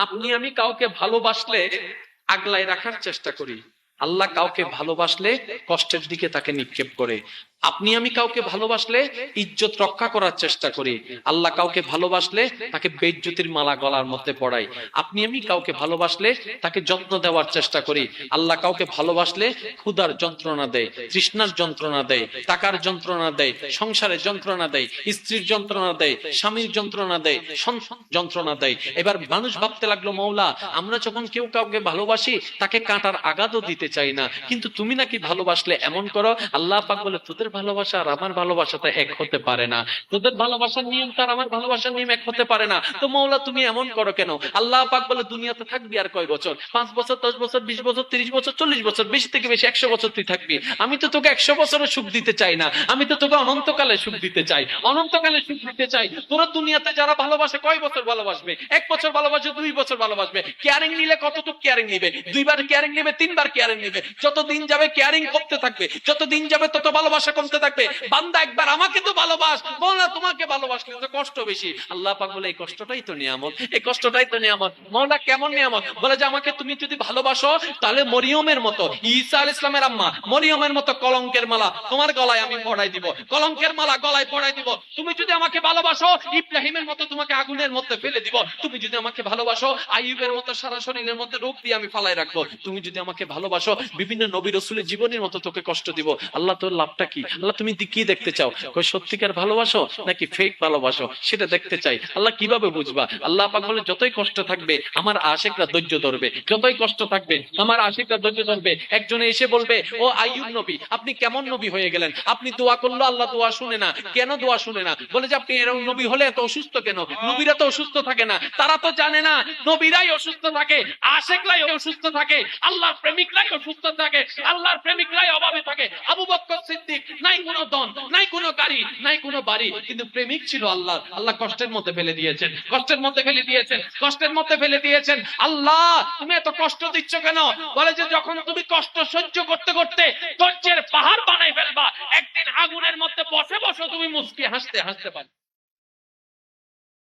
আপনি আমি কাউকে ভালোবাসলে আগলায় রাখার চেষ্টা করি, আল্লাহ কাউকে ভালোবাসলে কষ্টের দিকে তাকে নিক্ষেপ করে। আপনি আমি কাউকে ভালোবাসলে ইজ্জত রক্ষা করার চেষ্টা করি, আল্লাহ কাউকে ভালোবাসলে তাকে বেইজ্জতির মালা গলার মধ্যে পড়াই। আপনি আমি কাউকে ভালোবাসলে তাকে যত্ন দেওয়ার চেষ্টা করি, আল্লাহ কাউকে ভালোবাসলে ক্ষুধার যন্ত্রণা দেয়, তৃষ্ণার যন্ত্রণা দেয়, টাকার যন্ত্রণা দেয়, সংসারের যন্ত্রণা দেয়, স্ত্রীর যন্ত্রণা দেয়, স্বামীর যন্ত্রণা দেয়, সন্তান যন্ত্রণা দেয়। এবার মানুষ ভাবতে লাগলো, মওলা আমরা যখন কেউ কাউকে ভালোবাসি তাকে কাঁটার আঘাতও দিতে চাই না, কিন্তু তুমি নাকি ভালোবাসলে এমন করো। আল্লাহ পাক বলে, তোদের ভালোবাসা আর আমার ভালোবাসাটা এক হতে পারে না, তোদের ভালোবাসার নিয়ম তার আমার ভালোবাসার নিয়ম এক হতে পারে না, তো মওলা তুমি এমন করো কেন? আল্লাহ পাক বলে, দুনিয়াতে থাকবি আর কয় বছর? 5 বছর, 10 বছর, 20 বছর, 30 বছর, 40 বছর, বেশি থেকে বেশি 100 বছর তুই থাকবি। আমি তো তোকে 100 বছরের সুখ দিতে চাই না, আমি তো তোকে অনন্তকালে সুখ দিতে চাই, অনন্তকালে সুখ দিতে চাই। তোরা দুনিয়াতে যারা ভালোবাসে কয় বছর ভালোবাসবে? 1 বছর ভালোবাসবে, 2 বছর ভালোবাসবে। কেয়ারিং নিলে কতটুকু কেয়ারিং নিবে? 2 বার কেয়ারিং নিবে, 3 বার কেয়ারিং নিবে। যত দিন যাবে কেয়ারিং করতে থাকবে, যত দিন যাবে তত ভালোবাসা কমতে থাকবে। বান্দা একবার আমাকে তো ভালোবাস, মওলা তোমাকে ভালোবাসলে তো কষ্ট বেশি। আল্লাহ পাক বলে, এই কষ্টটাই তো নিয়ামত, এই কষ্টটাই তো নিয়ামত। মওলা কেমন নিয়ামত? বলে যে আমাকে তুমি যদি ভালোবাসো তাহলে মরিয়মের মতো, ঈসা আলাইহিস সালামের আম্মা মরিয়মের মতো কলঙ্কের মালা তোমার গলায় আমি পড়াই দিব, কলঙ্কের মালা গলায় পড়াই দিব। তুমি যদি আমাকে ভালোবাসো ইব্রাহিমের মতো তোমাকে আগুনের মধ্যে ফেলে দিব। তুমি যদি আমাকে ভালোবাসো আইয়ুবের মতো সারা শরীরের মধ্যে রোগ দিয়ে আমি ফালাই রাখবো। তুমি যদি আমাকে ভালোবাসো বিভিন্ন নবী রাসূলের জীবনের মতো তোকে কষ্ট দিব। আল্লাহ তোর লাভটা কি? আল্লাহ তুমি কি দেখতে চাও? কই সত্যিকার ভালোবাসো নাকি ফেক ভালোবাসো সেটা দেখতে চাই। আল্লাহ কিভাবে বুঝবা? আল্লাহ পাক বলে, যতই কষ্ট থাকবে আমার আশিকরা ধৈর্য ধরবে, যতই কষ্ট থাকবে আমার আশিকরা ধৈর্য ধরবে। একজনে এসে বলবে, ও আইয়ুব নবী আপনি কেমন নবী হয়ে গেলেন? আপনি দোয়া করলো আল্লাহ দোয়া শুনে না, কেন দোয়া শুনে না? বলে যে আপনি এরকম নবী হলে এত অসুস্থ কেন? নবীরা তো অসুস্থ থাকে না, তারা তো জানে না নবীরাই অসুস্থ থাকে, আশিকরাই অসুস্থ থাকে, আল্লাহর প্রেমিকরাই অসুস্থ থাকে, আল্লাহর প্রেমিকরাই অভাবে থাকে। আবু বকর সিদ্দিক নাই কোনো ধন, নাই কোনো গাড়ি, নাই কোনো বাড়ি, কিন্তু প্রেমিক ছিল আল্লাহ। আল্লাহ কষ্টের মধ্যে ফেলে দিয়েছেন, কষ্টের মধ্যে ফেলে দিয়েছেন, কষ্টের মধ্যে ফেলে দিয়েছেন। আল্লাহ তুমি এত কষ্ট দিচ্ছ কেন? বলে যে যখন তুমি কষ্ট সহ্য করতে করতে ধৈর্যের পাহাড় বানাই ফেলবা, একদিন আগুনের মধ্যে বসে বসে তুমি মুস্কি হাসতে হাসতে পারবে।